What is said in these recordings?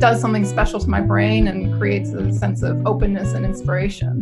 does something special to my brain and creates a sense of openness and inspiration.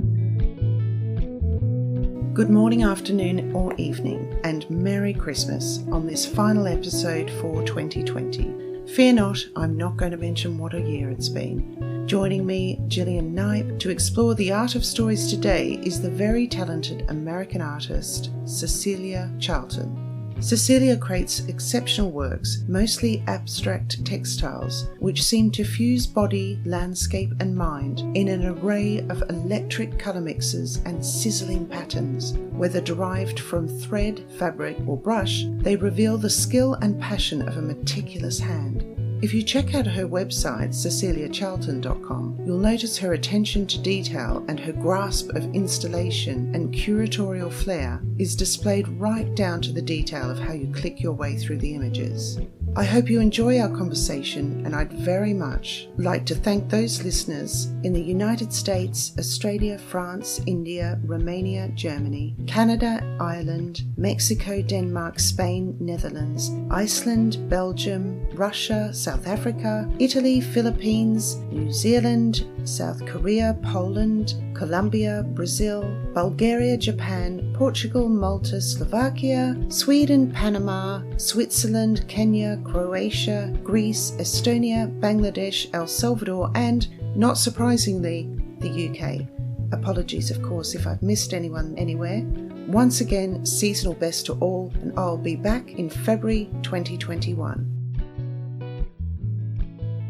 Good morning, afternoon, or evening, and Merry Christmas on this final episode for 2020. Fear not, I'm not going to mention what a year it's been. Joining me, Gillian Knipe, to explore the art of stories today is the very talented American artist, CECILIA CHARLTON. CECILIA creates exceptional works, mostly abstract textiles, which seem to fuse body, landscape and mind in an array of electric colour mixes and sizzling patterns. Whether derived from thread, fabric or brush, they reveal the skill and passion of a meticulous hand. If you check out her website, CECILIACharlton.com, you'll notice her attention to detail and her grasp of installation and curatorial flair is displayed right down to the detail of how you click your way through the images. I hope you enjoy our conversation, and I'd very much like to thank those listeners in the United States, Australia, France, India, Romania, Germany, Canada, Ireland, Mexico, Denmark, Spain, Netherlands, Iceland, Belgium, Russia, South Africa, Italy, Philippines, New Zealand, South Korea, Poland, Colombia, Brazil, Bulgaria, Japan, Portugal, Malta, Slovakia, Sweden, Panama, Switzerland, Kenya, Croatia, Greece, Estonia, Bangladesh, El Salvador, and, not surprisingly, the UK. Apologies, of course, if I've missed anyone anywhere. Once again, seasonal best to all, and I'll be back in February 2021.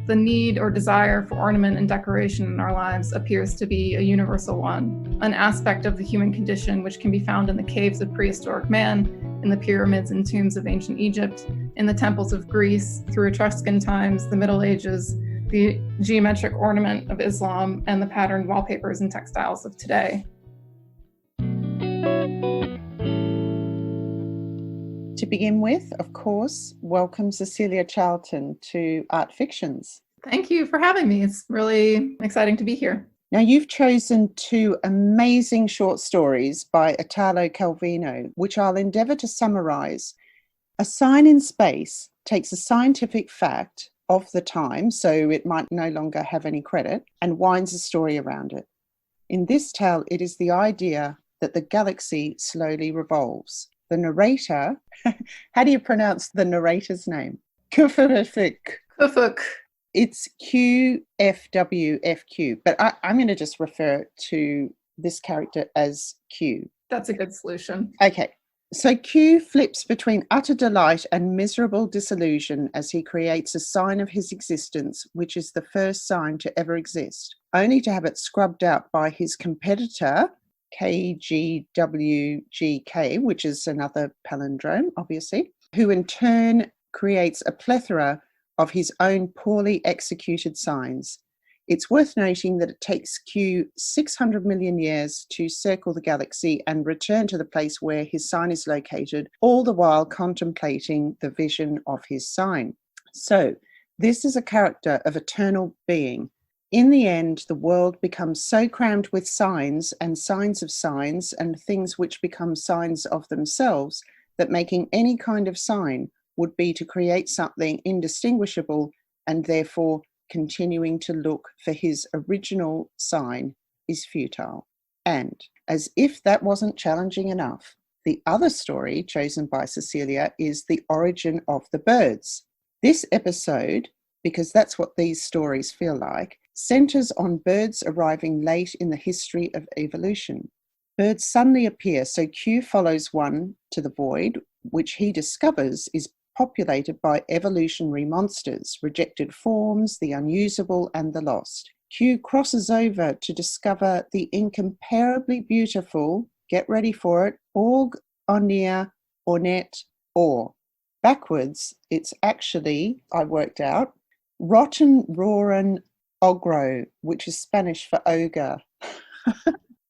The need or desire for ornament and decoration in our lives appears to be a universal one, an aspect of the human condition which can be found in the caves of prehistoric man, in the pyramids and tombs of ancient Egypt, in the temples of Greece, through Etruscan times, the Middle Ages, the geometric ornament of Islam, and the patterned wallpapers and textiles of today. To begin with, of course, welcome CECILIA CHARLTON to Art Fictions. Thank you for having me. It's really exciting to be here. Now, you've chosen two amazing short stories by Italo Calvino, which I'll endeavour to summarise. A sign in space takes a scientific fact of the time, so it might no longer have any credit, and winds a story around it. In this tale, it is the idea that the galaxy slowly revolves. The narrator, how do you pronounce the narrator's name? Kufuk. It's QFWFQ, but I'm going to just refer to this character as Q. That's a good solution. Okay, so Q flips between utter delight and miserable disillusion as he creates a sign of his existence, which is the first sign to ever exist, only to have it scrubbed out by his competitor, KGWGK, which is another palindrome, obviously, who in turn creates a plethora of his own poorly executed signs. It's worth noting that it takes Q 600 million years to circle the galaxy and return to the place where his sign is located, all the while contemplating the vision of his sign. So, this is a character of eternal being. In the end, the world becomes so crammed with signs and signs of signs and things which become signs of themselves that making any kind of sign would be to create something indistinguishable, and therefore continuing to look for his original sign is futile. And as if that wasn't challenging enough, the other story chosen by CECILIA is The Origin of the Birds. This episode, because that's what these stories feel like, centres on birds arriving late in the history of evolution. Birds suddenly appear, so Q follows one to the void, which he discovers is populated by evolutionary monsters, rejected forms, the unusable and the lost. Q crosses over to discover the incomparably beautiful, get ready for it, Org, Onia, Ornette, Or. Backwards, it's actually, I worked out, Rotten Roran Ogro, which is Spanish for ogre.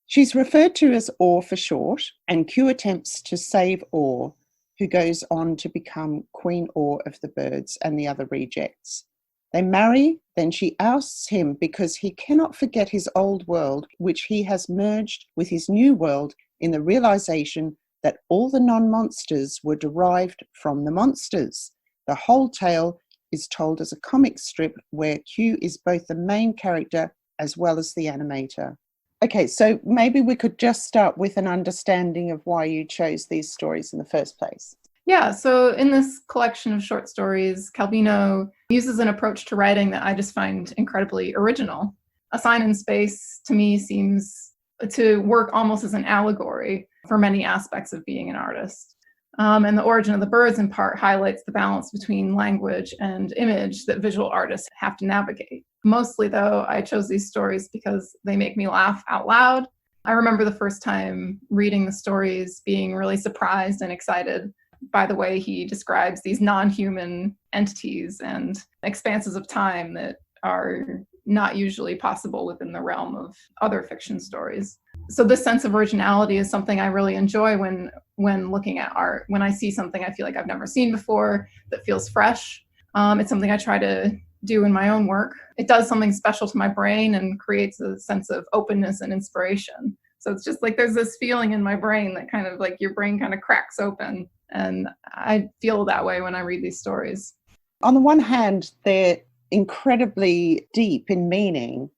She's referred to as Or for short, and Q attempts to save Or, who goes on to become Queen Or of the birds and the other rejects. They marry, then she ousts him because he cannot forget his old world, which he has merged with his new world in the realization that all the non-monsters were derived from the monsters. The whole tale is told as a comic strip where Q is both the main character as well as the animator. Okay, so maybe we could just start with an understanding of why you chose these stories in the first place. Yeah, so in this collection of short stories, Calvino uses an approach to writing that I just find incredibly original. A Sign in Space, to me, seems to work almost as an allegory for many aspects of being an artist. And The Origin of the Birds, in part, highlights the balance between language and image that visual artists have to navigate. Mostly, though, I chose these stories because they make me laugh out loud. I remember the first time reading the stories being really surprised and excited by the way he describes these non-human entities and expanses of time that are not usually possible within the realm of other fiction stories. So this sense of originality is something I really enjoy when looking at art. When I see something I feel like I've never seen before that feels fresh, it's something I try to do in my own work. It does something special to my brain and creates a sense of openness and inspiration. So it's just like there's this feeling in my brain that kind of like your brain kind of cracks open. And I feel that way when I read these stories. On the one hand, they're incredibly deep in meaning,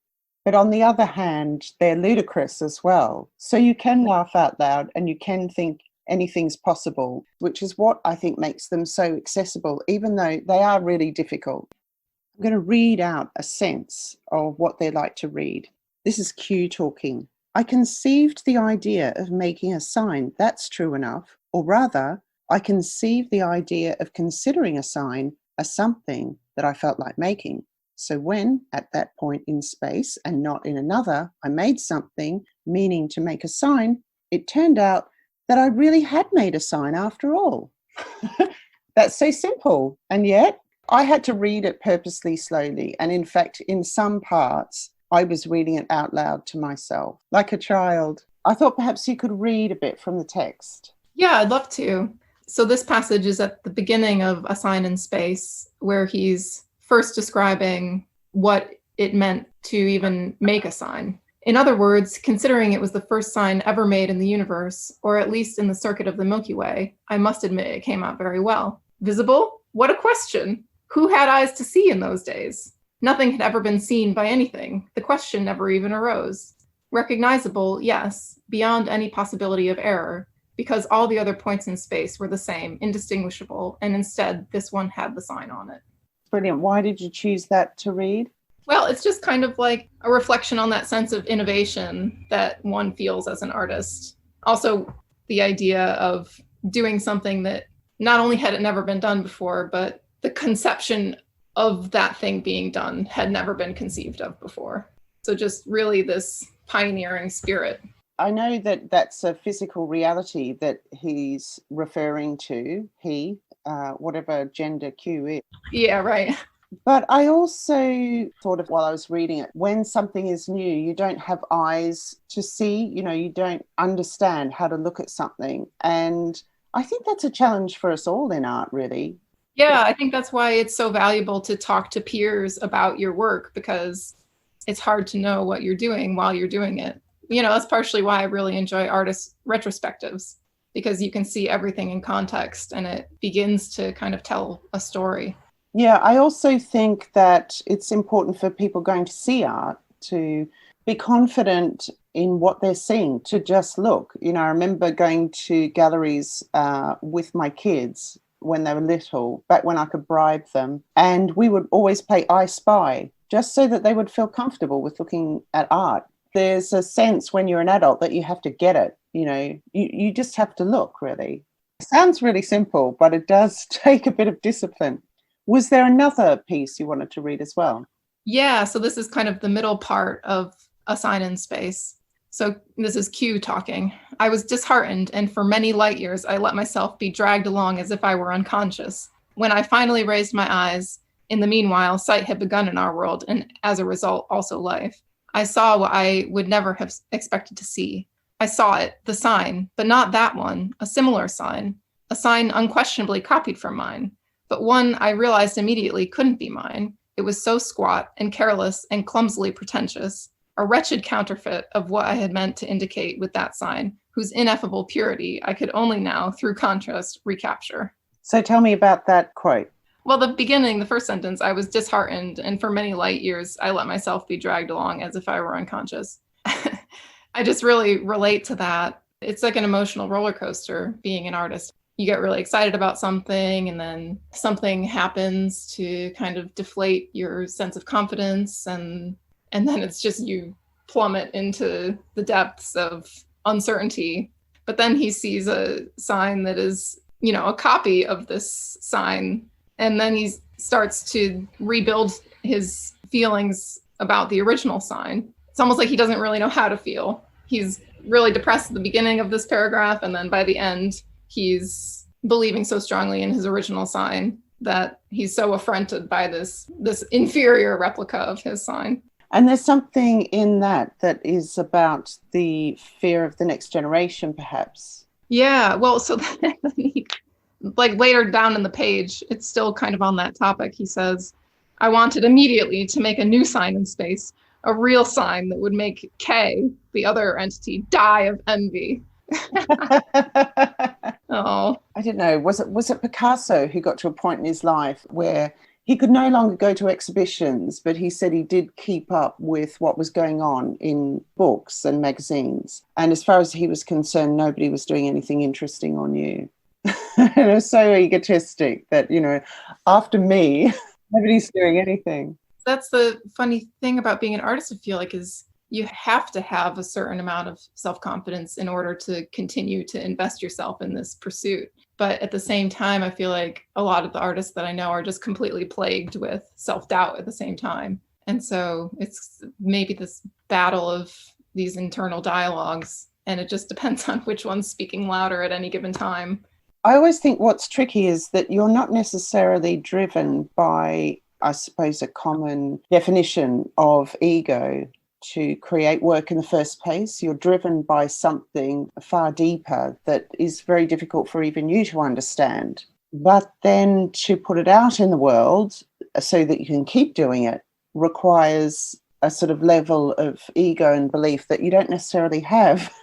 but on the other hand, they're ludicrous as well. So you can laugh out loud and you can think anything's possible, which is what I think makes them so accessible, even though they are really difficult. I'm going to read out a sense of what they like to read. This is Q talking. I conceived the idea of making a sign, that's true enough, or rather, I conceived the idea of considering a sign as something that I felt like making. So when, at that point in space and not in another, I made something, meaning to make a sign, it turned out that I really had made a sign after all. That's so simple. And yet, I had to read it purposely slowly. And in fact, in some parts, I was reading it out loud to myself, like a child. I thought perhaps you could read a bit from the text. Yeah, I'd love to. So this passage is at the beginning of A Sign in Space, where he's first describing what it meant to even make a sign. In other words, considering it was the first sign ever made in the universe, or at least in the circuit of the Milky Way, I must admit it came out very well. Visible? What a question! Who had eyes to see in those days? Nothing had ever been seen by anything. The question never even arose. Recognizable, yes, beyond any possibility of error, because all the other points in space were the same, indistinguishable, and instead this one had the sign on it. Brilliant. Why did you choose that to read? Well, it's just kind of like a reflection on that sense of innovation that one feels as an artist. Also, the idea of doing something that not only had it never been done before, but the conception of that thing being done had never been conceived of before. So just really this pioneering spirit. I know that that's a physical reality that he's referring to, whatever gender Q is. Yeah, right. But I also thought of while I was reading it, when something is new, you don't have eyes to see, you don't understand how to look at something. And I think that's a challenge for us all in art, really. Yeah, I think that's why it's so valuable to talk to peers about your work, because it's hard to know what you're doing while you're doing it. That's partially why I really enjoy artist retrospectives, because you can see everything in context and it begins to kind of tell a story. Yeah, I also think that it's important for people going to see art to be confident in what they're seeing, to just look. I remember going to galleries with my kids when they were little, back when I could bribe them, and we would always play I Spy, just so that they would feel comfortable with looking at art. There's a sense when you're an adult that you have to get it. You just have to look, really. It sounds really simple, but it does take a bit of discipline. Was there another piece you wanted to read as well? Yeah, so this is kind of the middle part of A Sign in Space. So this is Q talking. I was disheartened, and for many light years, I let myself be dragged along as if I were unconscious. When I finally raised my eyes, in the meanwhile, sight had begun in our world, and as a result, also life. I saw what I would never have expected to see. I saw it, the sign, but not that one, a similar sign, a sign unquestionably copied from mine, but one I realized immediately couldn't be mine. It was so squat and careless and clumsily pretentious, a wretched counterfeit of what I had meant to indicate with that sign, whose ineffable purity I could only now, through contrast, recapture. So tell me about that quote. Well, the beginning, the first sentence, I was disheartened, and for many light years, I let myself be dragged along as if I were unconscious. I just really relate to that. It's like an emotional roller coaster being an artist. You get really excited about something, and then something happens to kind of deflate your sense of confidence, and then it's just you plummet into the depths of uncertainty. But then he sees a sign that is, a copy of this sign, and then he starts to rebuild his feelings about the original sign. It's almost like he doesn't really know how to feel. He's really depressed at the beginning of this paragraph, and then by the end, he's believing so strongly in his original sign that he's so affronted by this inferior replica of his sign. And there's something in that is about the fear of the next generation, perhaps. Yeah, well, so like later down in the page, it's still kind of on that topic. He says, I wanted immediately to make a new sign in space, a real sign that would make K, the other entity, die of envy. Oh, I don't know. Was it Picasso who got to a point in his life where he could no longer go to exhibitions, but he said he did keep up with what was going on in books and magazines. And as far as he was concerned, nobody was doing anything interesting or new. And it was so egotistic that, after me, nobody's doing anything. That's the funny thing about being an artist, I feel like, is you have to have a certain amount of self-confidence in order to continue to invest yourself in this pursuit. But at the same time, I feel like a lot of the artists that I know are just completely plagued with self-doubt at the same time. And so it's maybe this battle of these internal dialogues, and it just depends on which one's speaking louder at any given time. I always think what's tricky is that you're not necessarily driven by, I suppose, a common definition of ego to create work in the first place. You're driven by something far deeper that is very difficult for even you to understand. But then to put it out in the world so that you can keep doing it requires a sort of level of ego and belief that you don't necessarily have.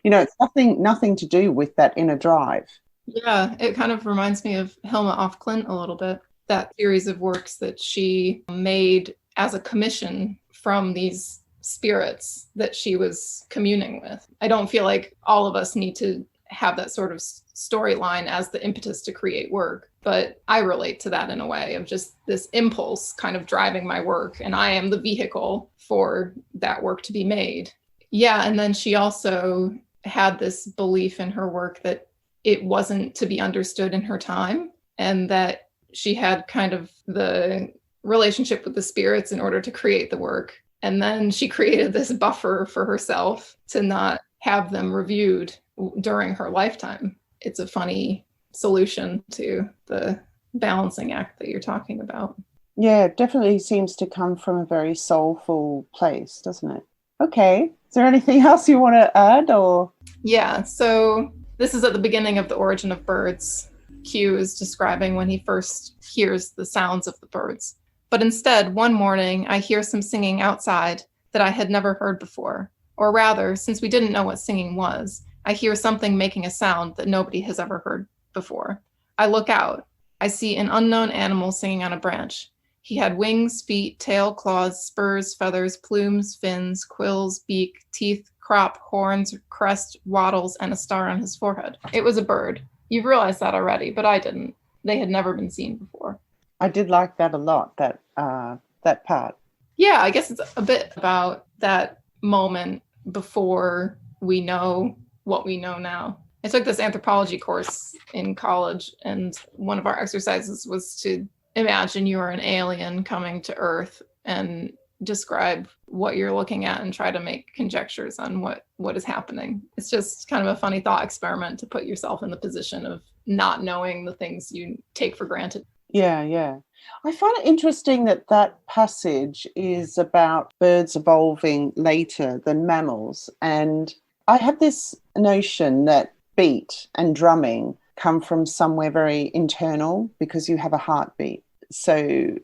It's nothing to do with that inner drive. Yeah, it kind of reminds me of Hilma af Klint a little bit, that series of works that she made as a commission from these spirits that she was communing with. I don't feel like all of us need to have that sort of storyline as the impetus to create work, but I relate to that in a way of just this impulse kind of driving my work, and I am the vehicle for that work to be made. Yeah, and then she also had this belief in her work that it wasn't to be understood in her time, and that she had kind of the relationship with the spirits in order to create the work. And then she created this buffer for herself to not have them reviewed during her lifetime. It's a funny solution to the balancing act that you're talking about. Yeah, it definitely seems to come from a very soulful place, doesn't it? Okay. Is there anything else you want to add, or? Yeah, so this is at the beginning of The Origin of Birds. Q is describing when he first hears the sounds of the birds. But instead, one morning, I hear some singing outside that I had never heard before. Or rather, since we didn't know what singing was, I hear something making a sound that nobody has ever heard before. I look out. I see an unknown animal singing on a branch. He had wings, feet, tail, claws, spurs, feathers, plumes, fins, quills, beak, teeth, crop, horns, crest, wattles, and a star on his forehead. It was a bird. You've realized that already, but I didn't. They had never been seen before. I did like that a lot, that part. Yeah, I guess it's a bit about that moment before we know what we know now. I took this anthropology course in college, and one of our exercises was to imagine you are an alien coming to Earth and describe what you're looking at and try to make conjectures on what is happening. It's just kind of a funny thought experiment to put yourself in the position of not knowing the things you take for granted. Yeah. I find it interesting that passage is about birds evolving later than mammals. And I have this notion that beat and drumming come from somewhere very internal because you have a heartbeat. So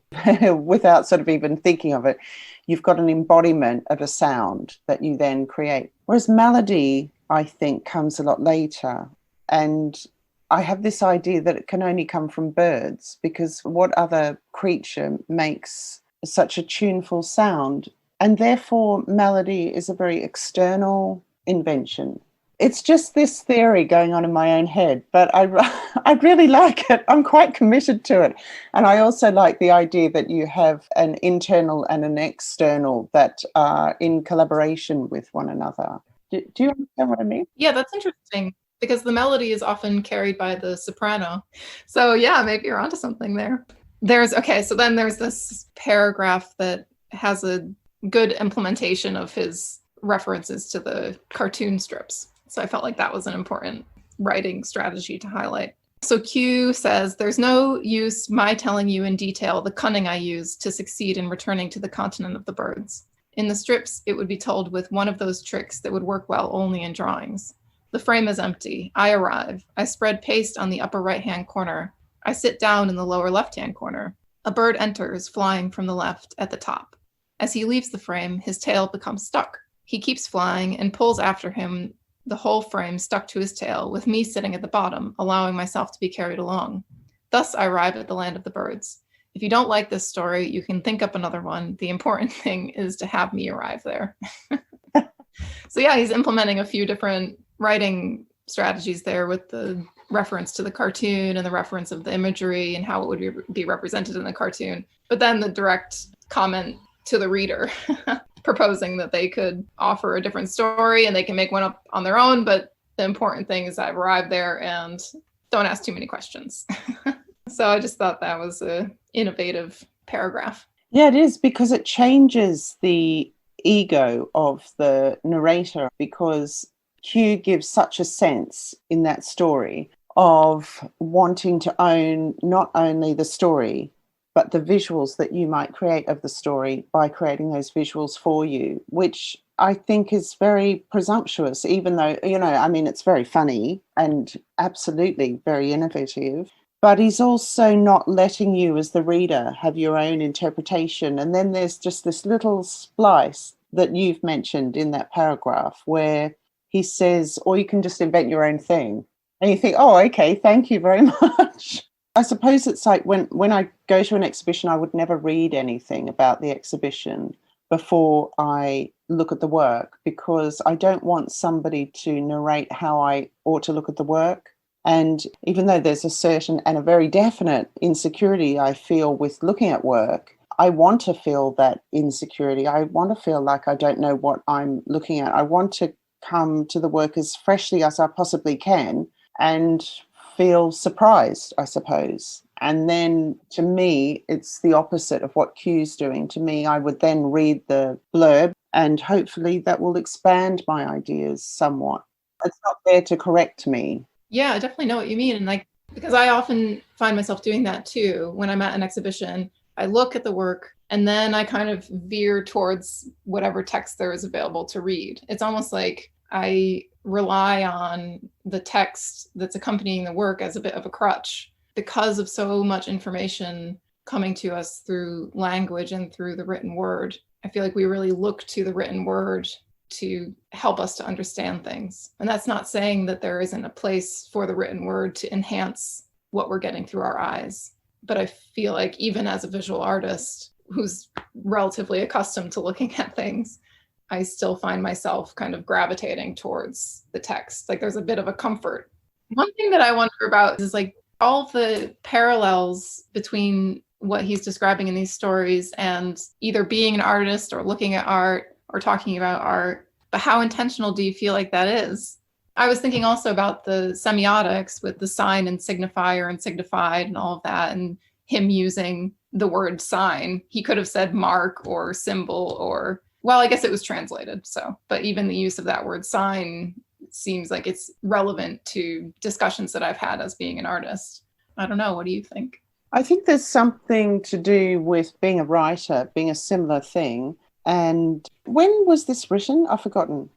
without sort of even thinking of it, you've got an embodiment of a sound that you then create. Whereas melody, I think, comes a lot later. And I have this idea that it can only come from birds, because what other creature makes such a tuneful sound? And therefore, melody is a very external invention. It's just this theory going on in my own head, but I really like it. I'm quite committed to it. And I also like the idea that you have an internal and an external that are in collaboration with one another. Do you understand what I mean? Yeah, that's interesting, because the melody is often carried by the soprano. So yeah, maybe you're onto something there. So then there's this paragraph that has a good implementation of his references to the cartoon strips. So I felt like that was an important writing strategy to highlight. So Q says, there's no use my telling you in detail the cunning I used to succeed in returning to the continent of the birds. In the strips, it would be told with one of those tricks that would work well only in drawings. The frame is empty. I arrive. I spread paste on the upper right-hand corner. I sit down in the lower left-hand corner. A bird enters, flying from the left at the top. As he leaves the frame, his tail becomes stuck. He keeps flying and pulls after him, the whole frame stuck to his tail, with me sitting at the bottom, allowing myself to be carried along. Thus I arrive at the land of the birds. If you don't like this story, you can think up another one. The important thing is to have me arrive there. So yeah, he's implementing a few different writing strategies there, with the reference to the cartoon and the reference of the imagery and how it would be represented in the cartoon. But then the direct comment to the reader, proposing that they could offer a different story and they can make one up on their own. But the important thing is I've arrived there and don't ask too many questions. So I just thought that was an innovative paragraph. Yeah, it is, because it changes the ego of the narrator, because Q gives such a sense in that story of wanting to own not only the story, but the visuals that you might create of the story by creating those visuals for you, which I think is very presumptuous, even though, it's very funny and absolutely very innovative. But he's also not letting you as the reader have your own interpretation. And then there's just this little splice that you've mentioned in that paragraph where he says, or you can just invent your own thing. And you think, oh, okay, thank you very much. I suppose it's like when I go to an exhibition, I would never read anything about the exhibition before I look at the work, because I don't want somebody to narrate how I ought to look at the work. And even though there's a certain and a very definite insecurity I feel with looking at work, I want to feel that insecurity. I want to feel like I don't know what I'm looking at. I want to come to the work as freshly as I possibly can and feel surprised, I suppose. And then to me, it's the opposite of what Q's doing. To me, I would then read the blurb and hopefully that will expand my ideas somewhat. It's not there to correct me. Yeah, I definitely know what you mean. And because I often find myself doing that too. When I'm at an exhibition, I look at the work and then I kind of veer towards whatever text there is available to read. It's almost like I rely on the text that's accompanying the work as a bit of a crutch, because of so much information coming to us through language and through the written word. I feel like we really look to the written word to help us to understand things. And that's not saying that there isn't a place for the written word to enhance what we're getting through our eyes. But I feel like even as a visual artist who's relatively accustomed to looking at things, I still find myself kind of gravitating towards the text. Like there's a bit of a comfort. One thing that I wonder about is like all the parallels between what he's describing in these stories and either being an artist or looking at art or talking about art, but how intentional do you feel like that is? I was thinking also about the semiotics with the sign and signifier and signified and all of that, and him using the word sign. He could have said mark or symbol or, well, I guess it was translated. So, but even the use of that word sign seems like it's relevant to discussions that I've had as being an artist. I don't know. What do you think? I think there's something to do with being a writer, being a similar thing. And when was this written? I've forgotten.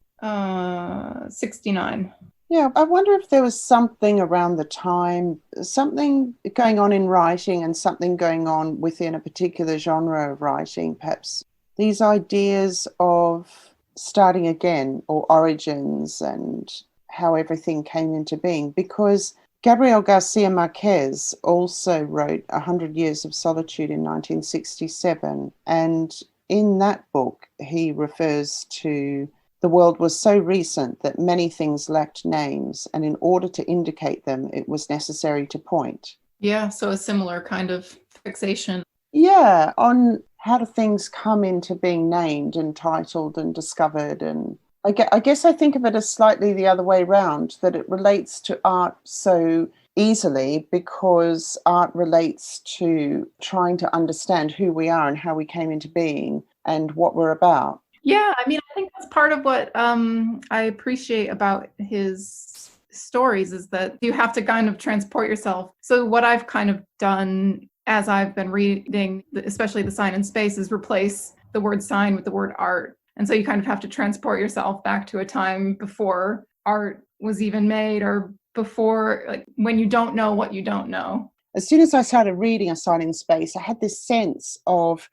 69. Yeah, I wonder if there was something around the time, something going on in writing and something going on within a particular genre of writing, perhaps these ideas of starting again or origins and how everything came into being. Because Gabriel Garcia Marquez also wrote 100 Years of Solitude in 1967. And in that book, he refers to the world was so recent that many things lacked names. And in order to indicate them, it was necessary to point. Yeah, so a similar kind of fixation. Yeah, on how do things come into being named and titled and discovered. And I guess I think of it as slightly the other way around, that it relates to art so easily because art relates to trying to understand who we are and how we came into being and what we're about. Yeah, I mean, I think that's part of what I appreciate about his stories is that you have to kind of transport yourself. So what I've kind of done as I've been reading, especially The Sign in Space, is replace the word sign with the word art. And so you kind of have to transport yourself back to a time before art was even made, or before, like, when you don't know what you don't know. As soon as I started reading A Sign in Space, I had this sense of,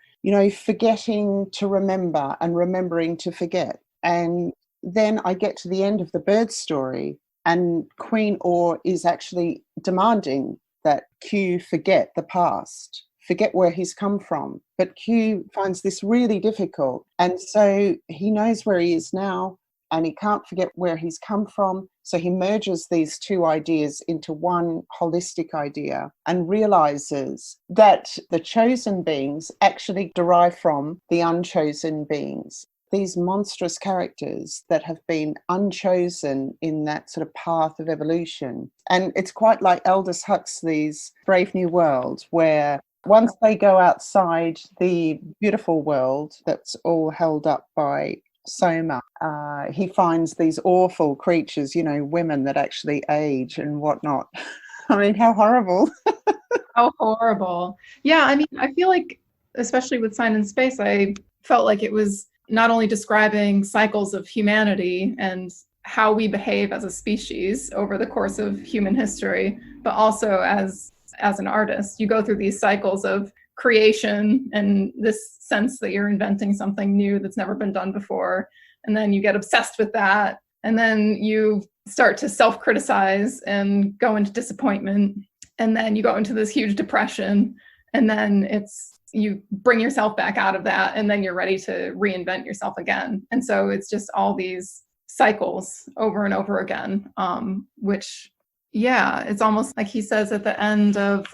forgetting to remember and remembering to forget. And then I get to the end of the bird story, and Queen Orr is actually demanding that Q forget the past, forget where he's come from. But Q finds this really difficult. And so he knows where he is now, and he can't forget where he's come from. So he merges these two ideas into one holistic idea and realizes that the chosen beings actually derive from the unchosen beings. These monstrous characters that have been unchosen in that sort of path of evolution. And it's quite like Aldous Huxley's Brave New World, where once they go outside the beautiful world that's all held up by Soma, he finds these awful creatures, women that actually age and whatnot. I mean, how horrible. How horrible. Yeah, I mean, I feel like, especially with Sign in Space, I felt like it was not only describing cycles of humanity and how we behave as a species over the course of human history, but also as an artist. You go through these cycles of creation and this sense that you're inventing something new that's never been done before. And then you get obsessed with that. And then you start to self-criticize and go into disappointment. And then you go into this huge depression. And then you bring yourself back out of that. And then you're ready to reinvent yourself again. And so it's just all these cycles over and over again, which, yeah, it's almost like he says at the end of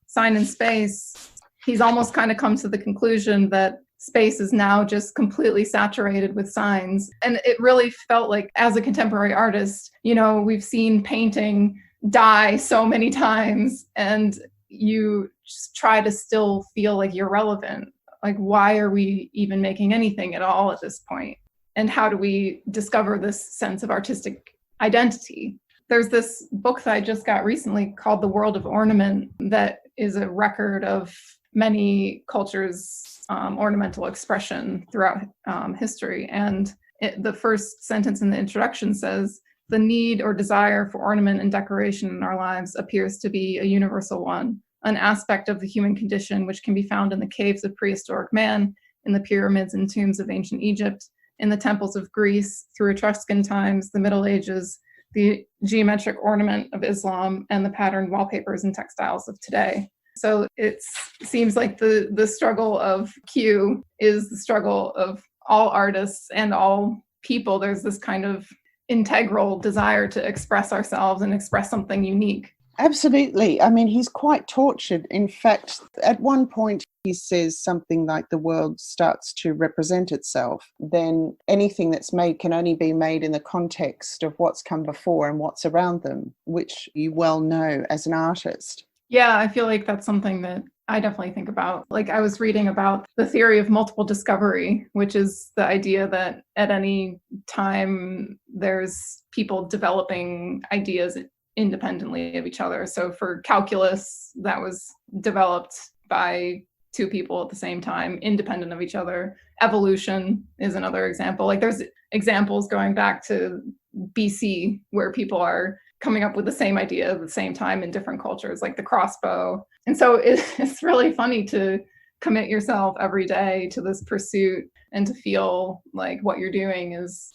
Sign in Space, he's almost kind of come to the conclusion that space is now just completely saturated with signs. And it really felt like, as a contemporary artist, we've seen painting die so many times, and you just try to still feel like you're relevant. Like, why are we even making anything at all at this point? And how do we discover this sense of artistic identity? There's this book that I just got recently called The World of Ornament that is a record of many cultures' ornamental expression throughout history. And the first sentence in the introduction says, "The need or desire for ornament and decoration in our lives appears to be a universal one, an aspect of the human condition which can be found in the caves of prehistoric man, in the pyramids and tombs of ancient Egypt, in the temples of Greece, through Etruscan times, the Middle Ages, the geometric ornament of Islam, and the patterned wallpapers and textiles of today." So it seems like the struggle of Q is the struggle of all artists and all people. There's this kind of integral desire to express ourselves and express something unique. Absolutely. I mean, he's quite tortured. In fact, at one point, he says something like the world starts to represent itself. Then anything that's made can only be made in the context of what's come before and what's around them, which you well know as an artist. Yeah, I feel like that's something that I definitely think about. Like, I was reading about the theory of multiple discovery, which is the idea that at any time there's people developing ideas independently of each other. So for calculus, that was developed by two people at the same time, independent of each other. Evolution is another example. Like, there's examples going back to BC where people are coming up with the same idea at the same time in different cultures, like the crossbow. And so it's really funny to commit yourself every day to this pursuit and to feel like what you're doing is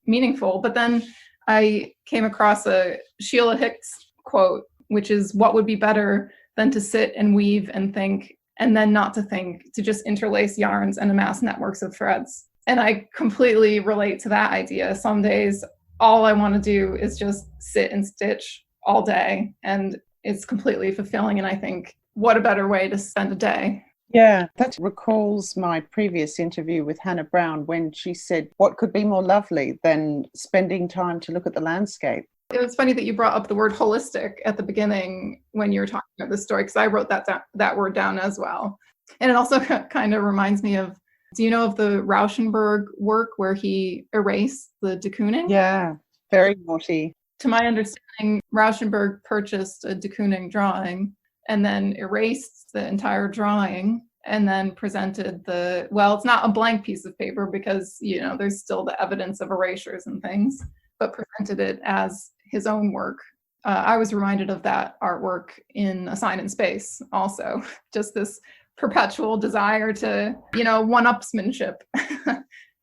meaningful. But then I came across a Sheila Hicks quote, which is, what would be better than to sit and weave and think, and then not to think, to just interlace yarns and amass networks of threads. And I completely relate to that idea. Some days, all I want to do is just sit and stitch all day, and it's completely fulfilling. And I think, what a better way to spend a day. Yeah, that recalls my previous interview with Hannah Brown when she said, what could be more lovely than spending time to look at the landscape? It was funny that you brought up the word holistic at the beginning when you were talking about this story, because I wrote that word down as well. And it also kind of reminds me of, do you know of the Rauschenberg work where he erased the de Kooning? Yeah, very naughty. To my understanding, Rauschenberg purchased a de Kooning drawing and then erased the entire drawing and then presented it's not a blank piece of paper because, there's still the evidence of erasures and things, but presented it as his own work. I was reminded of that artwork in A Sign in Space also, just this perpetual desire to, one-upsmanship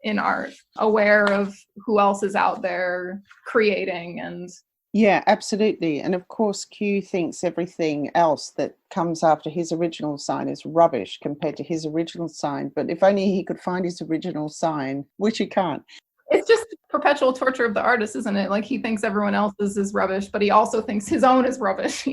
in art, aware of who else is out there creating. And yeah, absolutely. And of course, Q thinks everything else that comes after his original sign is rubbish compared to his original sign. But if only he could find his original sign, which he can't. It's just perpetual torture of the artist, isn't it? Like, he thinks everyone else's is rubbish, but he also thinks his own is rubbish,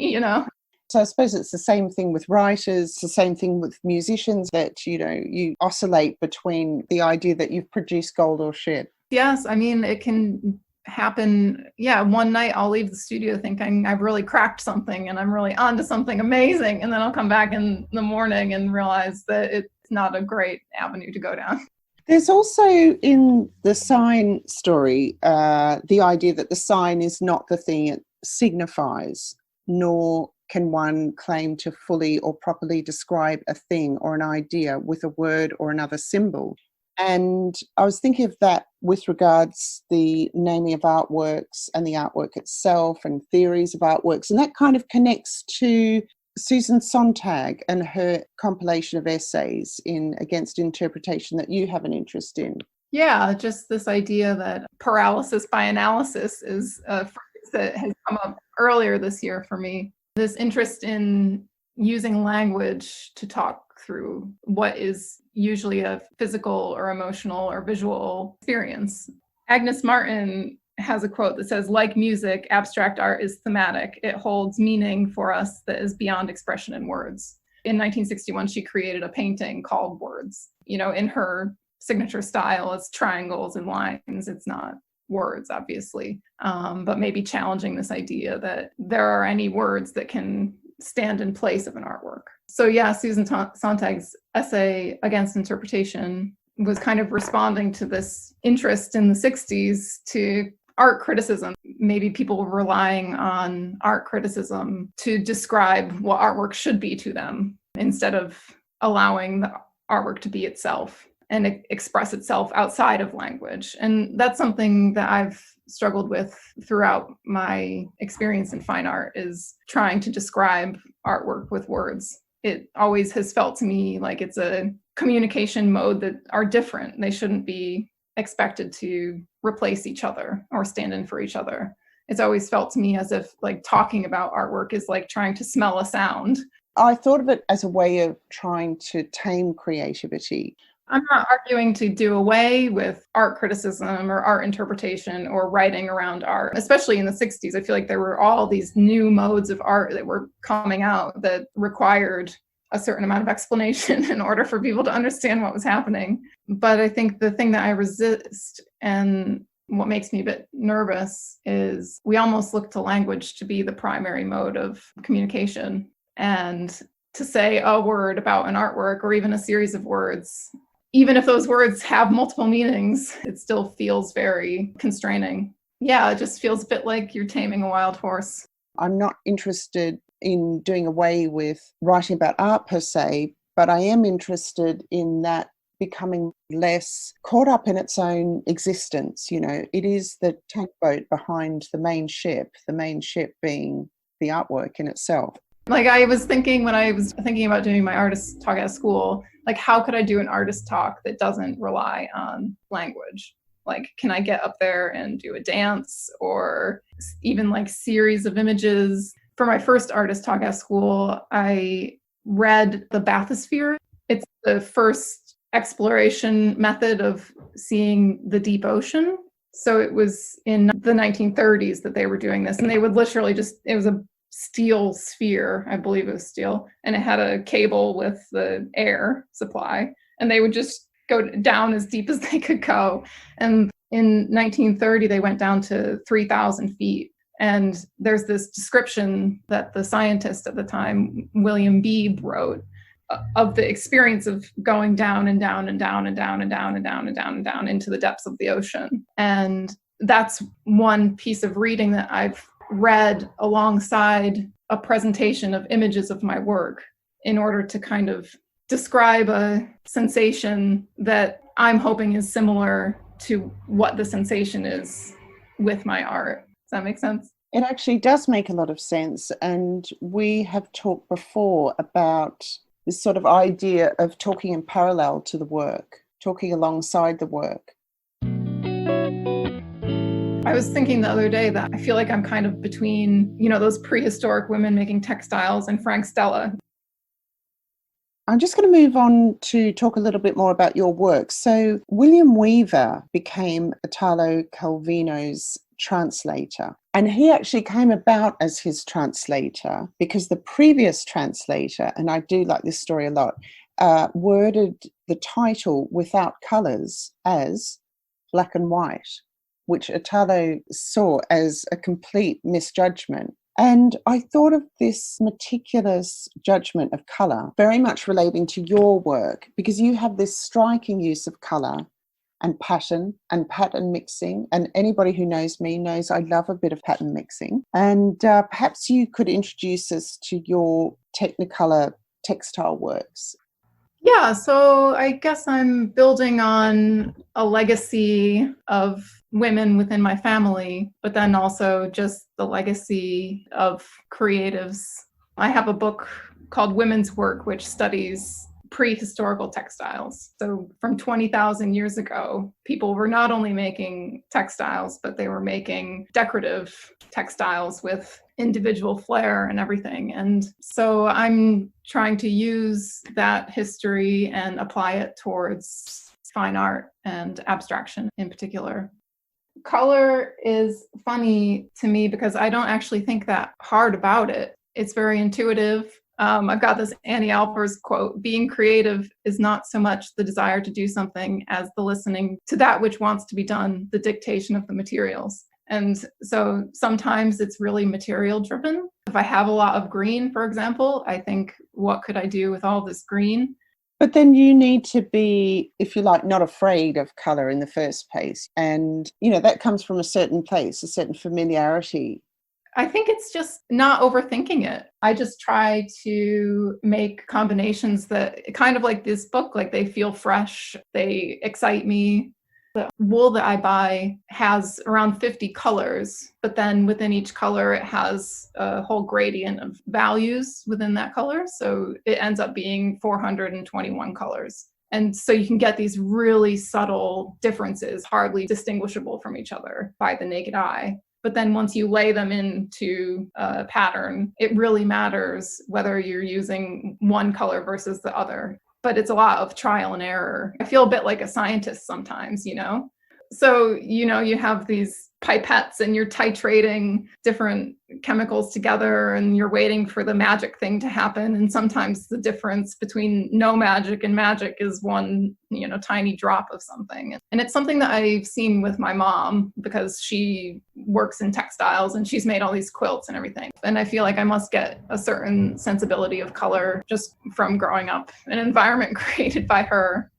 So I suppose it's the same thing with writers, the same thing with musicians, that, you oscillate between the idea that you've produced gold or shit. Yes, I mean, it can happen. Yeah, one night I'll leave the studio thinking I've really cracked something and I'm really onto something amazing. And then I'll come back in the morning and realize that it's not a great avenue to go down. There's also in the sign story the idea that the sign is not the thing it signifies, nor can one claim to fully or properly describe a thing or an idea with a word or another symbol. And I was thinking of that with regards the naming of artworks and the artwork itself and theories of artworks. And that kind of connects to Susan Sontag and her compilation of essays in Against Interpretation that you have an interest in. Yeah, just this idea that paralysis by analysis is a phrase that has come up earlier this year for me. This interest in using language to talk through what is usually a physical or emotional or visual experience. Agnes Martin has a quote that says, like music, abstract art is thematic. It holds meaning for us that is beyond expression in words. In 1961, she created a painting called Words. In her signature style, it's triangles and lines. It's not words, obviously, but maybe challenging this idea that there are any words that can stand in place of an artwork. So yeah, Susan Sontag's essay Against Interpretation was kind of responding to this interest in the 60s to art criticism. Maybe people were relying on art criticism to describe what artwork should be to them instead of allowing the artwork to be itself and express itself outside of language. And that's something that I've struggled with throughout my experience in fine art, is trying to describe artwork with words. It always has felt to me like it's a communication mode that are different. They shouldn't be expected to replace each other or stand in for each other. It's always felt to me as if like talking about artwork is like trying to smell a sound. I thought of it as a way of trying to tame creativity. I'm not arguing to do away with art criticism or art interpretation or writing around art, especially in the 60s. I feel like there were all these new modes of art that were coming out that required a certain amount of explanation in order for people to understand what was happening. But I think the thing that I resist and what makes me a bit nervous is we almost look to language to be the primary mode of communication. And to say a word about an artwork or even a series of words, even if those words have multiple meanings, it still feels very constraining. Yeah, it just feels a bit like you're taming a wild horse. I'm not interested in doing away with writing about art per se, but I am interested in that becoming less caught up in its own existence. It is the tugboat behind the main ship being the artwork in itself. Like I was thinking when I was thinking about doing my artist talk at school, like how could I do an artist talk that doesn't rely on language? Like, can I get up there and do a dance or even like series of images For my first artist talk at school, I read The Bathysphere. It's the first exploration method of seeing the deep ocean. So it was in the 1930s that they were doing this, and they would literally it was a steel sphere, I believe it was steel, and it had a cable with the air supply, and they would just go down as deep as they could go. And in 1930, they went down to 3,000 feet. And there's this description that the scientist at the time, William Beebe, wrote of the experience of going down and down and down and down and down and down and down and down into the depths of the ocean. And that's one piece of reading that I've read alongside a presentation of images of my work in order to kind of describe a sensation that I'm hoping is similar to what the sensation is with my art. Does that make sense? It actually does make a lot of sense. And we have talked before about this sort of idea of talking in parallel to the work, talking alongside the work. I was thinking the other day that I feel like I'm kind of between, those prehistoric women making textiles and Frank Stella. I'm just going to move on to talk a little bit more about your work. So William Weaver became Italo Calvino's translator, and he actually came about as his translator because the previous translator, and I do like this story a lot, worded the title without colours as black and white, which Italo saw as a complete misjudgment. And I thought of this meticulous judgment of colour very much relating to your work, because you have this striking use of colour and pattern mixing. And anybody who knows me knows I love a bit of pattern mixing. And perhaps you could introduce us to your Technicolor textile works. Yeah, so I guess I'm building on a legacy of women within my family, but then also just the legacy of creatives. I have a book called Women's Work, which studies prehistorical textiles. So from 20,000 years ago, people were not only making textiles, but they were making decorative textiles with individual flair and everything. And so I'm trying to use that history and apply it towards fine art and abstraction in particular. Color is funny to me because I don't actually think that hard about it. It's very intuitive. I've got this Annie Alpers quote: being creative is not so much the desire to do something as the listening to that which wants to be done, the dictation of the materials. And so sometimes it's really material driven. If I have a lot of green, for example, I think, what could I do with all this green? But then you need to be, if you like, not afraid of colour in the first place. And, that comes from a certain place, a certain familiarity. I think it's just not overthinking it. I just try to make combinations that, kind of like this book, like they feel fresh, they excite me. The wool that I buy has around 50 colors, but then within each color, it has a whole gradient of values within that color. So it ends up being 421 colors. And so you can get these really subtle differences, hardly distinguishable from each other by the naked eye. But then once you lay them into a pattern, it really matters whether you're using one color versus the other. But it's a lot of trial and error. I feel a bit like a scientist sometimes, So, you have these pipettes and you're titrating different chemicals together and you're waiting for the magic thing to happen. And sometimes the difference between no magic and magic is one, tiny drop of something. And it's something that I've seen with my mom because she works in textiles and she's made all these quilts and everything. And I feel like I must get a certain sensibility of color just from growing up in an environment created by her.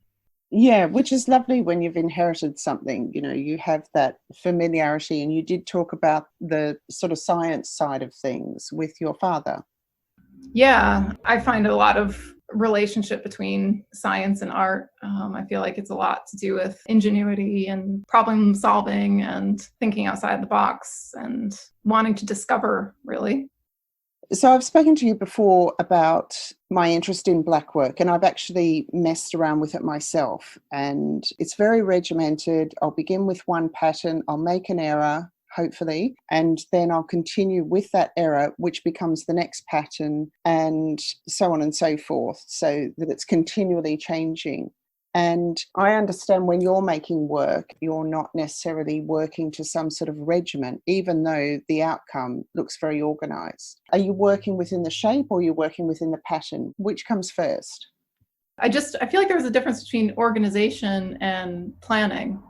Yeah, which is lovely when you've inherited something, you have that familiarity. And you did talk about the sort of science side of things with your father. Yeah, I find a lot of relationship between science and art. I feel like it's a lot to do with ingenuity and problem solving and thinking outside the box and wanting to discover, really. So I've spoken to you before about my interest in black work, and I've actually messed around with it myself. And it's very regimented. I'll begin with one pattern, I'll make an error, hopefully, and then I'll continue with that error, which becomes the next pattern, and so on and so forth, so that it's continually changing. And I understand when you're making work, you're not necessarily working to some sort of regiment, even though the outcome looks very organised. Are you working within the shape or are you working within the pattern? Which comes first? I feel like there's a difference between organization and planning.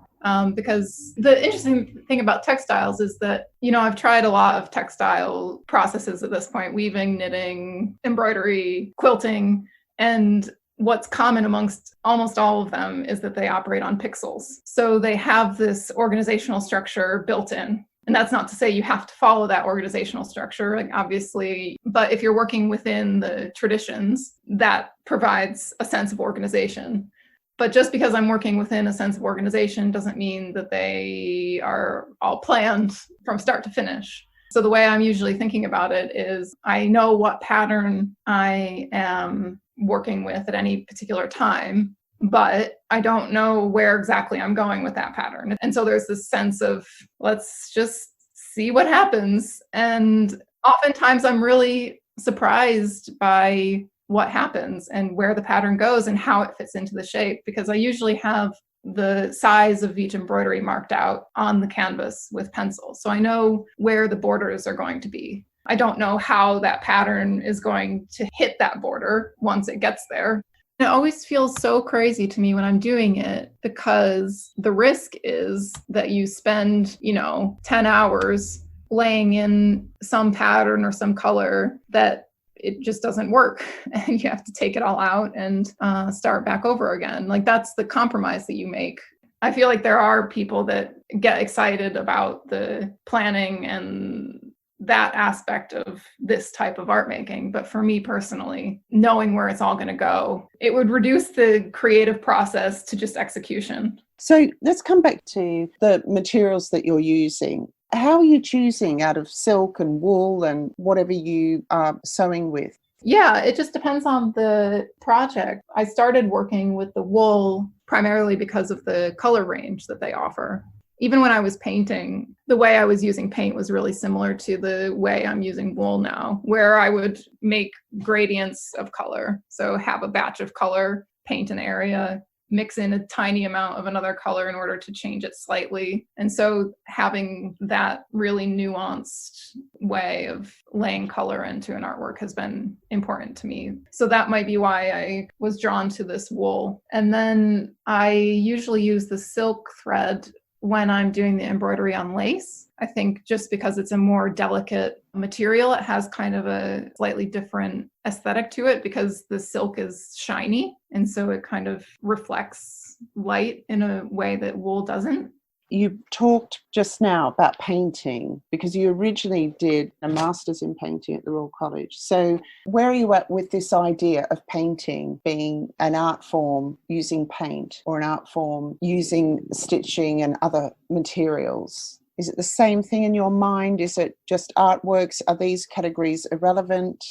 Because the interesting thing about textiles is that, I've tried a lot of textile processes at this point, weaving, knitting, embroidery, quilting, and what's common amongst almost all of them is that they operate on pixels. So they have this organizational structure built in. And that's not to say you have to follow that organizational structure, like obviously, but if you're working within the traditions, that provides a sense of organization. But just because I'm working within a sense of organization doesn't mean that they are all planned from start to finish. So the way I'm usually thinking about it is I know what pattern I am working with at any particular time, but I don't know where exactly I'm going with that pattern. And so there's this sense of, let's just see what happens. And oftentimes I'm really surprised by what happens and where the pattern goes and how it fits into the shape, because I usually have the size of each embroidery marked out on the canvas with pencil. So I know where the borders are going to be. I don't know how that pattern is going to hit that border once it gets there. It always feels so crazy to me when I'm doing it, because the risk is that you spend, 10 hours laying in some pattern or some color that it just doesn't work, and you have to take it all out and start back over again. Like, that's the compromise that you make. I feel like there are people that get excited about the planning and that aspect of this type of art making. But for me personally, knowing where it's all going to go, it would reduce the creative process to just execution. So let's come back to the materials that you're using. How are you choosing out of silk and wool and whatever you are sewing with? Yeah, it just depends on the project. I started working with the wool primarily because of the color range that they offer. Even when I was painting, the way I was using paint was really similar to the way I'm using wool now, where I would make gradients of color. So have a batch of color, paint an area, mix in a tiny amount of another color in order to change it slightly. And so having that really nuanced way of laying color into an artwork has been important to me. So that might be why I was drawn to this wool. And then I usually use the silk thread when I'm doing the embroidery on lace. I think just because it's a more delicate material, it has kind of a slightly different aesthetic to it because the silk is shiny. And so it kind of reflects light in a way that wool doesn't. You talked just now about painting because you originally did a master's in painting at the Royal College. So where are you at with this idea of painting being an art form using paint or an art form using stitching and other materials? Is it the same thing in your mind? Is it just artworks? Are these categories irrelevant?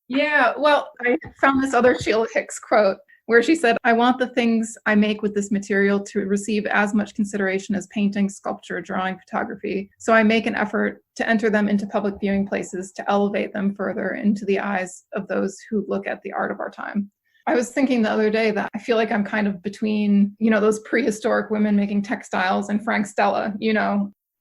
Yeah, well, I found this other Sheila Hicks quote where she said, "I want the things I make with this material to receive as much consideration as painting, sculpture, drawing, photography. So I make an effort to enter them into public viewing places to elevate them further into the eyes of those who look at the art of our time." I was thinking the other day that I feel like I'm kind of between, those prehistoric women making textiles and Frank Stella,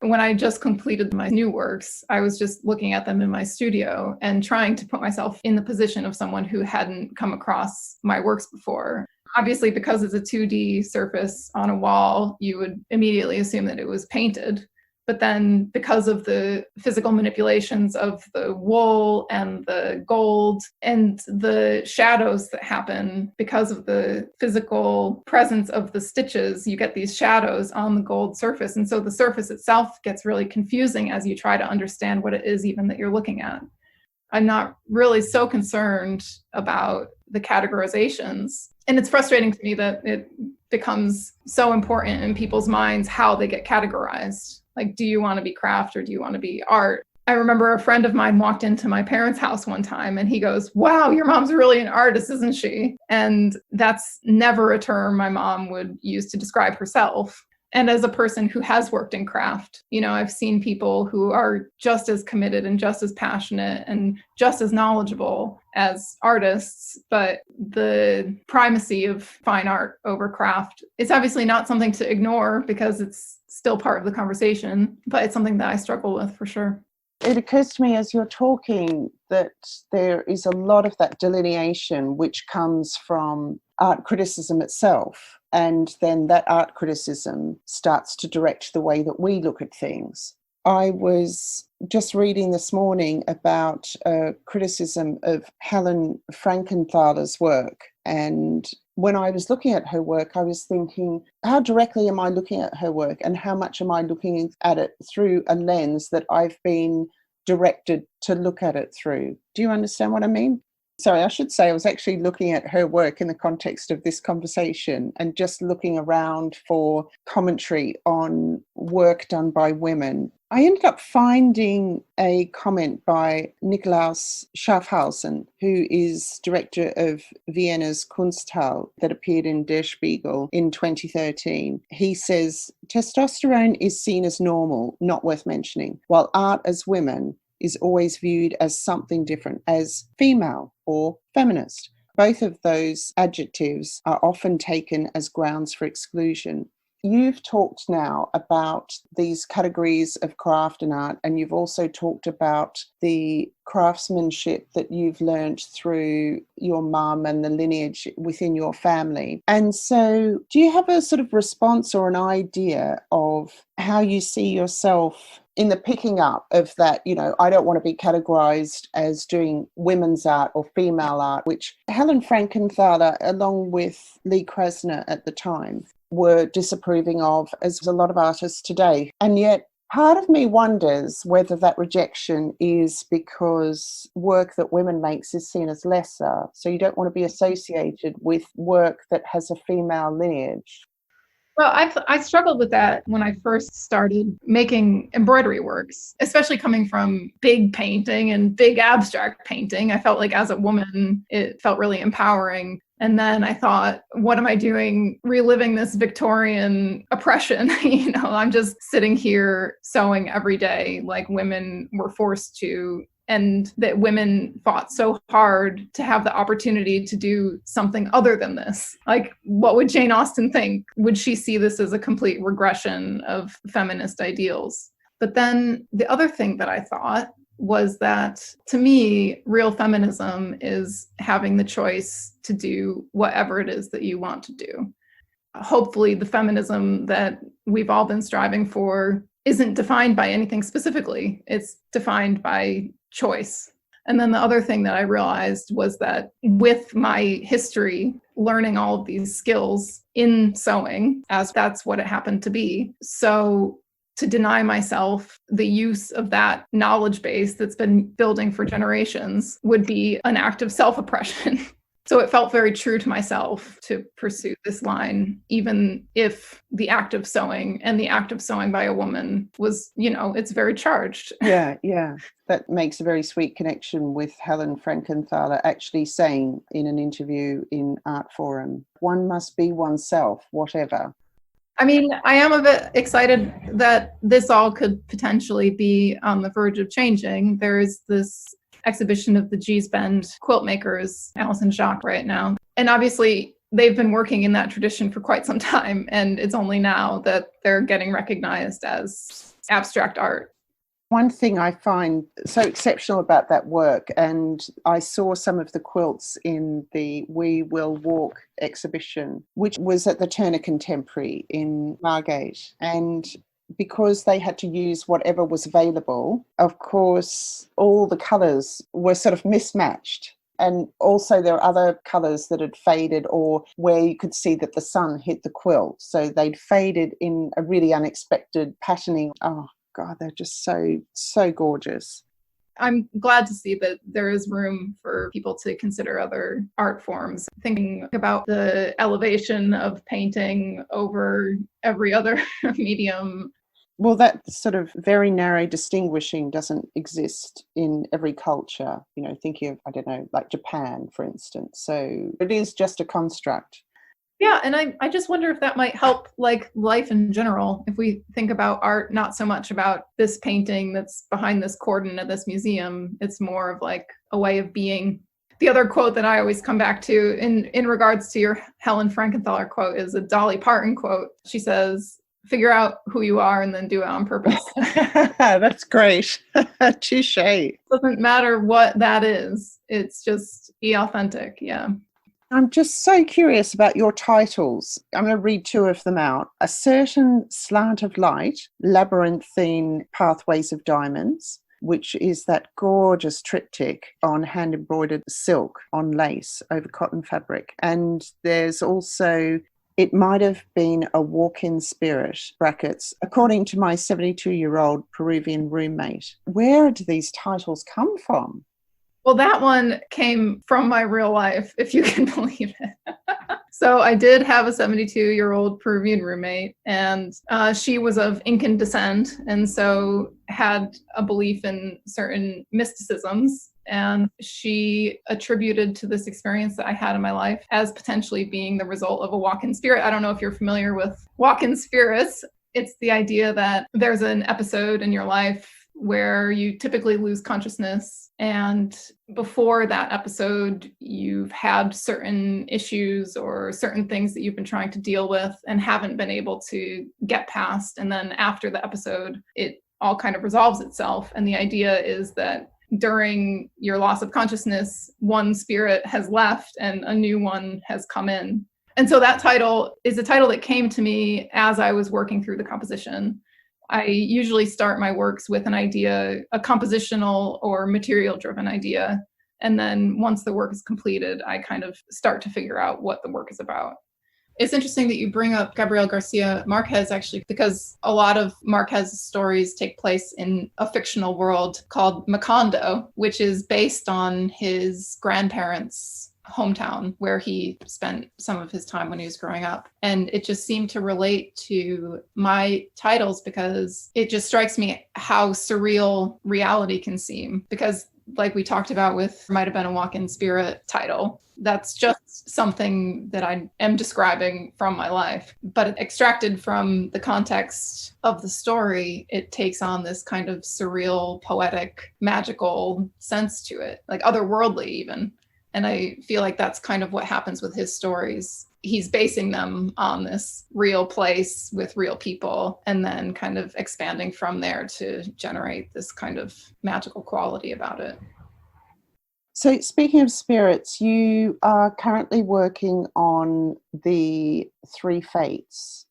When I just completed my new works, I was just looking at them in my studio and trying to put myself in the position of someone who hadn't come across my works before. Obviously, because it's a 2D surface on a wall, you would immediately assume that it was painted. But then because of the physical manipulations of the wool and the gold and the shadows that happen because of the physical presence of the stitches, you get these shadows on the gold surface. And so the surface itself gets really confusing as you try to understand what it is even that you're looking at. I'm not really so concerned about the categorizations. And it's frustrating to me that it becomes so important in people's minds how they get categorized. Like, do you want to be craft or do you want to be art? I remember a friend of mine walked into my parents' house one time and he goes, "Wow, your mom's really an artist, isn't she?" And that's never a term my mom would use to describe herself. And as a person who has worked in craft, I've seen people who are just as committed and just as passionate and just as knowledgeable as artists, but the primacy of fine art over craft is obviously not something to ignore because it's still part of the conversation, but it's something that I struggle with for sure. It occurs to me as you're talking that there is a lot of that delineation which comes from art criticism itself. And then that art criticism starts to direct the way that we look at things. I was just reading this morning about a criticism of Helen Frankenthaler's work. And when I was looking at her work, I was thinking, how directly am I looking at her work? And how much am I looking at it through a lens that I've been directed to look at it through? Do you understand what I mean? Sorry, I should say I was actually looking at her work in the context of this conversation and just looking around for commentary on work done by women. I ended up finding a comment by Nikolaus Schaffhausen, who is director of Vienna's Kunsthalle, that appeared in Der Spiegel in 2013. He says, testosterone is seen as normal, not worth mentioning, while art as women is always viewed as something different, as female or feminist. Both of those adjectives are often taken as grounds for exclusion. You've talked now about these categories of craft and art, and you've also talked about the craftsmanship that you've learned through your mum and the lineage within your family. And so do you have a sort of response or an idea of how you see yourself in the picking up of that, I don't want to be categorized as doing women's art or female art, which Helen Frankenthaler, along with Lee Krasner at the time, were disapproving of, as a lot of artists today. And yet part of me wonders whether that rejection is because work that women makes is seen as lesser, so you don't want to be associated with work that has a female lineage. Well, I struggled with that when I first started making embroidery works, especially coming from big painting and big abstract painting. I felt like as a woman, it felt really empowering. And then I thought, what am I doing reliving this Victorian oppression? I'm just sitting here sewing every day like women were forced to, and that women fought so hard to have the opportunity to do something other than this. Like, what would Jane Austen think? Would she see this as a complete regression of feminist ideals? But then the other thing that I thought was that, to me, real feminism is having the choice to do whatever it is that you want to do. Hopefully, the feminism that we've all been striving for isn't defined by anything specifically. It's defined by choice. And then the other thing that I realized was that with my history, learning all of these skills in sewing, as that's what it happened to be. So to deny myself the use of that knowledge base that's been building for generations would be an act of self-oppression. So it felt very true to myself to pursue this line, even if the act of sewing and the act of sewing by a woman was, it's very charged. Yeah. That makes a very sweet connection with Helen Frankenthaler actually saying in an interview in Art Forum, one must be oneself, whatever. I mean, I am a bit excited that this all could potentially be on the verge of changing. There is this exhibition of the Gee's Bend quilt makers, Alice and Jacques, right now. And obviously, they've been working in that tradition for quite some time. And it's only now that they're getting recognized as abstract art. One thing I find so exceptional about that work, and I saw some of the quilts in the We Will Walk exhibition, which was at the Turner Contemporary in Margate. And because they had to use whatever was available, of course, all the colours were sort of mismatched. And also there are other colours that had faded or where you could see that the sun hit the quilt. So they'd faded in a really unexpected patterning. Oh, God, they're just so gorgeous. I'm glad to see that there is room for people to consider other art forms, thinking about the elevation of painting over every other medium. Well, that sort of very narrow distinguishing doesn't exist in every culture, thinking of, I don't know, like Japan, for instance. So it is just a construct. Yeah, and I just wonder if that might help like life in general. If we think about art, not so much about this painting that's behind this cordon at this museum, it's more of like a way of being. The other quote that I always come back to in regards to your Helen Frankenthaler quote is a Dolly Parton quote. She says, "Figure out who you are and then do it on purpose." That's great. Touche. Doesn't matter what that is. It's just be authentic. Yeah. I'm just so curious about your titles. I'm going to read two of them out. A Certain Slant of Light, Labyrinthine Pathways of Diamonds, which is that gorgeous triptych on hand-embroidered silk on lace over cotton fabric. And there's also It Might Have Been a Walk-in Spirit, brackets, according to my 72-year-old Peruvian roommate. Where do these titles come from? Well, that one came from my real life, if you can believe it. So I did have a 72-year-old Peruvian roommate, and she was of Incan descent, and so had a belief in certain mysticisms. And she attributed to this experience that I had in my life as potentially being the result of a walk-in spirit. I don't know if you're familiar with walk-in spirits. It's the idea that there's an episode in your life where you typically lose consciousness, and before that episode you've had certain issues or certain things that you've been trying to deal with and haven't been able to get past, and then after the episode it all kind of resolves itself. And the idea is that during your loss of consciousness, one spirit has left and a new one has come in. And so that title is a title that came to me as I was working through the composition. I usually start my works with an idea, a compositional or material-driven idea. And then once the work is completed, I kind of start to figure out what the work is about. It's interesting that you bring up Gabriel Garcia Marquez, actually, because a lot of Marquez's stories take place in a fictional world called Macondo, which is based on his grandparents' hometown where he spent some of his time when he was growing up. And it just seemed to relate to my titles because it just strikes me how surreal reality can seem. Because like we talked about with Might Have Been a Walk-in Spirit title, that's just something that I am describing from my life. But extracted from the context of the story, it takes on this kind of surreal, poetic, magical sense to it, like otherworldly even. And I feel like that's kind of what happens with his stories. He's basing them on this real place with real people, and then kind of expanding from there to generate this kind of magical quality about it. So speaking of spirits, you are currently working on the Three Fates.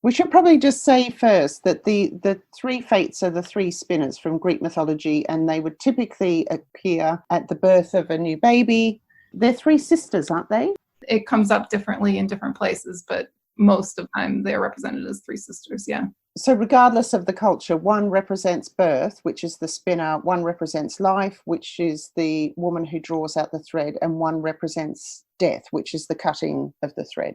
We should probably just say first that the Three Fates are the three spinners from Greek mythology, and they would typically appear at the birth of a new baby. They're three sisters, aren't they? It comes up differently in different places, but most of the time they're represented as three sisters, yeah. So regardless of the culture, one represents birth, which is the spinner, one represents life, which is the woman who draws out the thread, and one represents death, which is the cutting of the thread.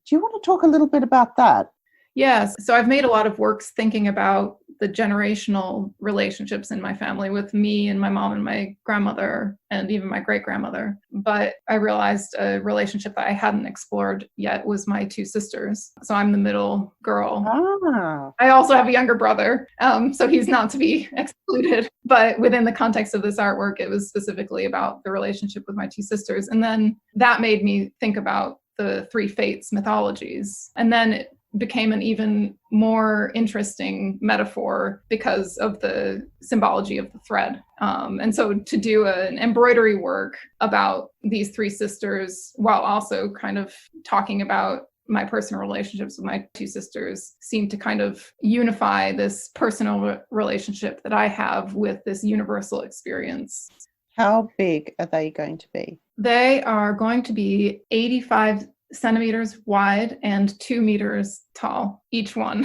Do you want to talk a little bit about that? Yes. So I've made a lot of works thinking about the generational relationships in my family with me and my mom and my grandmother and even my great-grandmother. But I realized a relationship that I hadn't explored yet was my two sisters. So I'm the middle girl. Ah. I also have a younger brother, so he's not to be excluded. But within the context of this artwork, it was specifically about the relationship with my two sisters. And then that made me think about the Three Fates mythologies. And then it became an even more interesting metaphor because of the symbology of the thread. And so to do an embroidery work about these three sisters while also kind of talking about my personal relationships with my two sisters seemed to kind of unify this personal relationship that I have with this universal experience. How big are they going to be? They are going to be 85 centimeters wide and 2 meters tall, each one.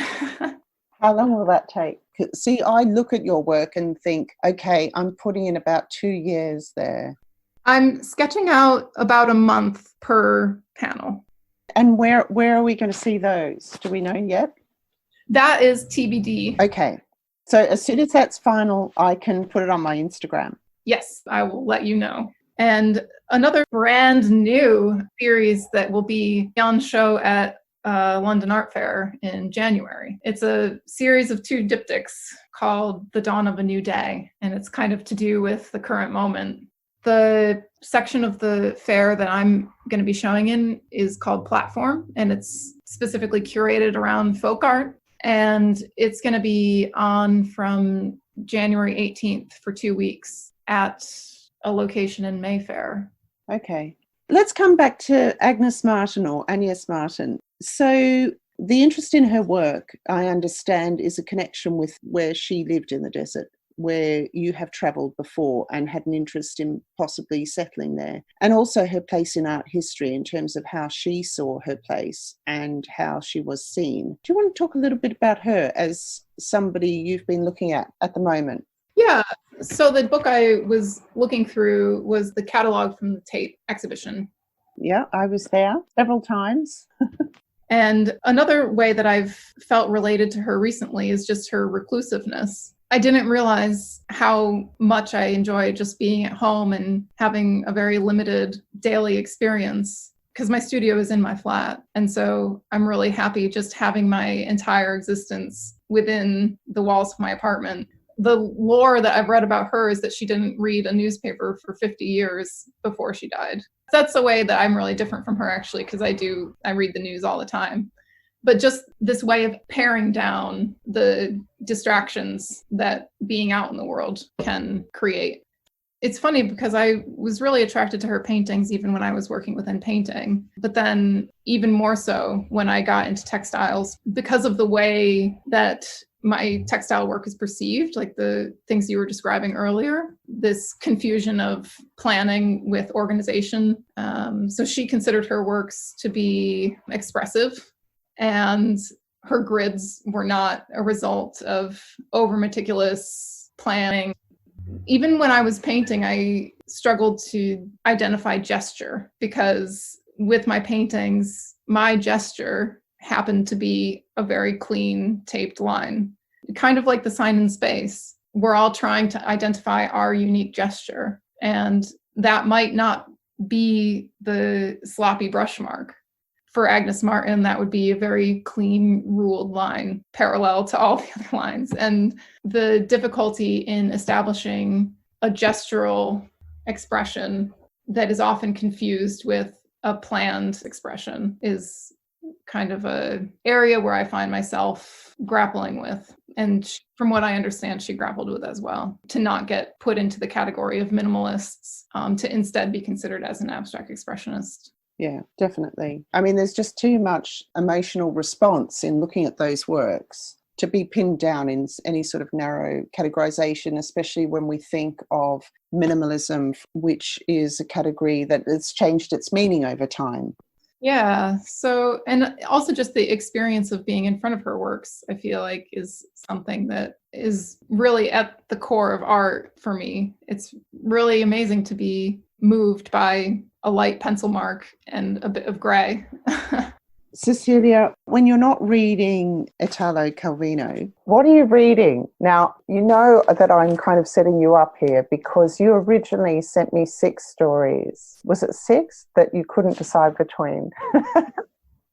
How long will that take? See, I look at your work and think, okay, I'm putting in about 2 years there. I'm sketching out about a month per panel. And where are we going to see those? Do we know yet? That is TBD. Okay. So as soon as that's final, I can put it on my Instagram. Yes, I will let you know. And another brand new series that will be on show at London Art Fair in January. It's a series of 2 diptychs called The Dawn of a New Day, and it's kind of to do with the current moment. The section of the fair that I'm going to be showing in is called Platform, and it's specifically curated around folk art. And it's going to be on from January 18th for 2 weeks at a location in Mayfair. Okay. Let's come back to Agnes Martin, or Agnes Martin. So the interest in her work, I understand, is a connection with where she lived in the desert, where you have travelled before and had an interest in possibly settling there, and also her place in art history in terms of how she saw her place and how she was seen. Do you want to talk a little bit about her as somebody you've been looking at the moment? Yeah. So the book I was looking through was the catalogue from the Tate exhibition. Yeah, I was there several times. And another way that I've felt related to her recently is just her reclusiveness. I didn't realize how much I enjoy just being at home and having a very limited daily experience, because my studio is in my flat. And so I'm really happy just having my entire existence within the walls of my apartment. The lore that I've read about her is that she didn't read a newspaper for 50 years before she died. That's the way that I'm really different from her, actually, because I read the news all the time. But just this way of paring down the distractions that being out in the world can create. It's funny because I was really attracted to her paintings even when I was working within painting, but then even more so when I got into textiles because of the way that my textile work is perceived, like the things you were describing earlier, this confusion of planning with organization. So she considered her works to be expressive, and her grids were not a result of over meticulous planning. Even when I was painting, I struggled to identify gesture because with my paintings, my gesture happened to be a very clean taped line. Kind of like the sign in space. We're all trying to identify our unique gesture, and that might not be the sloppy brush mark. For Agnes Martin, that would be a very clean, ruled line, parallel to all the other lines. And the difficulty in establishing a gestural expression that is often confused with a planned expression is kind of an area where I find myself grappling with. And from what I understand, she grappled with as well, to not get put into the category of minimalists, to instead be considered as an abstract expressionist. Yeah, definitely. I mean, there's just too much emotional response in looking at those works to be pinned down in any sort of narrow categorization, especially when we think of minimalism, which is a category that has changed its meaning over time. Yeah. So, and also just the experience of being in front of her works, I feel like is something that is really at the core of art for me. It's really amazing to be moved by a light pencil mark and a bit of gray. Cecilia, when you're not reading Italo Calvino, what are you reading? Now, you know that I'm kind of setting you up here because you originally sent me 6 stories. Was it 6 that you couldn't decide between?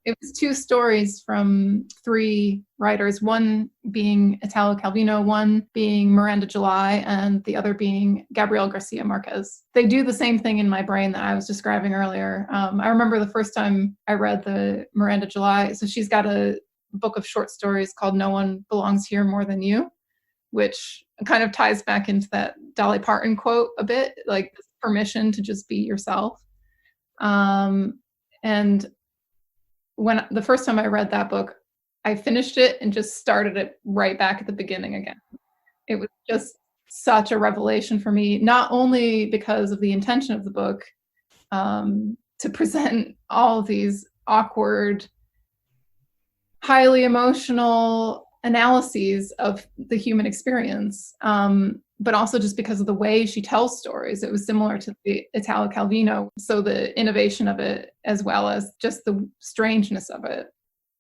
It was 2 stories from 3 writers, one being Italo Calvino, one being Miranda July, and the other being Gabriel Garcia Marquez. They do the same thing in my brain that I was describing earlier. I remember the first time I read the Miranda July, so she's got a book of short stories called No One Belongs Here More Than You, which kind of ties back into that Dolly Parton quote a bit, like permission to just be yourself. And when the first time I read that book, I finished it and just started it right back at the beginning again. It was just such a revelation for me, not only because of the intention of the book, to present all of these awkward, highly emotional analyses of the human experience, but also just because of the way she tells stories. It was similar to the Italo Calvino, so the innovation of it as well as just the strangeness of it.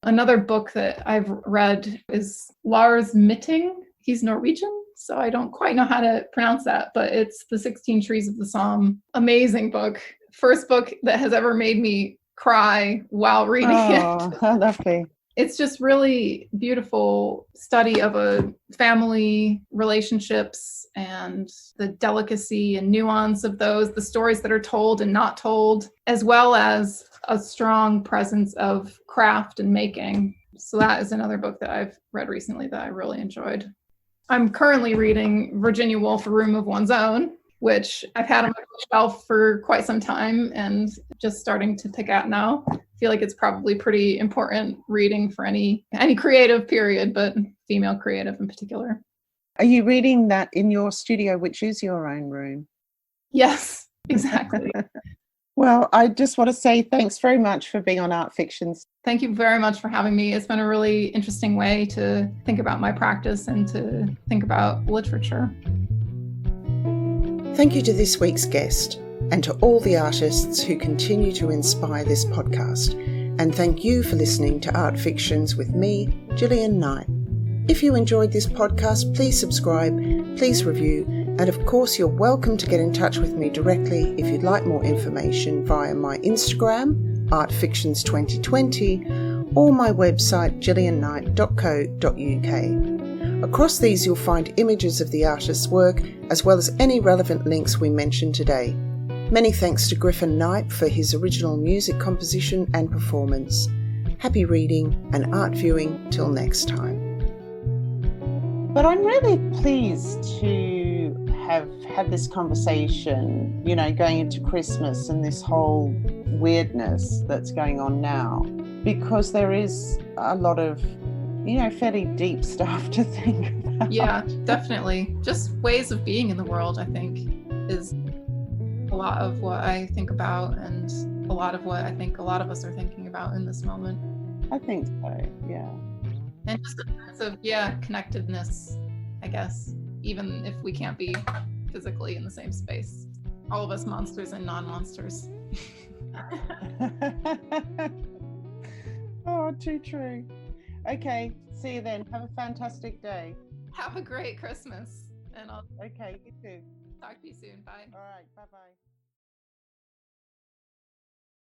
Another book that I've read is Lars Mitting. He's Norwegian, So I don't quite know how to pronounce that, but it's The 16 Trees of the Psalm. Amazing book. First book that has ever made me cry while reading it. Oh, how lovely. It's just really beautiful study of a family relationships and the delicacy and nuance of those, the stories that are told and not told, as well as a strong presence of craft and making. So that is another book that I've read recently that I really enjoyed. I'm currently reading Virginia Woolf, A Room of One's Own, which I've had on my shelf for quite some time and just starting to pick at now. I feel like it's probably pretty important reading for any creative period, but female creative in particular. Are you reading that in your studio, which is your own room? Yes, exactly. Well, I just want to say thanks very much for being on Art Fictions. Thank you very much for having me. It's been a really interesting way to think about my practice and to think about literature. Thank you to this week's guest and to all the artists who continue to inspire this podcast. And thank you for listening to Art Fictions with me, Gillian Knight. If you enjoyed this podcast, please subscribe, please review, and of course you're welcome to get in touch with me directly if you'd like more information via my Instagram, artfictions2020, or my website, gillianknight.co.uk. Across these you'll find images of the artist's work, as well as any relevant links we mentioned today. Many thanks to Griffin Knight for his original music composition and performance. Happy reading and art viewing till next time. But I'm really pleased to have had this conversation, going into Christmas and this whole weirdness that's going on now, because there is a lot of, fairly deep stuff to think about. Yeah, definitely. Just ways of being in the world, I think, is a lot of what I think about and a lot of what I think a lot of us are thinking about in this moment. I think so, yeah. And just a sense of, connectedness, I guess, even if we can't be physically in the same space. All of us monsters and non-monsters. Oh, too true. Okay, see you then. Have a fantastic day. Have a great Christmas. And I'll Okay, you too. talk to you soon. Bye. All right, bye-bye.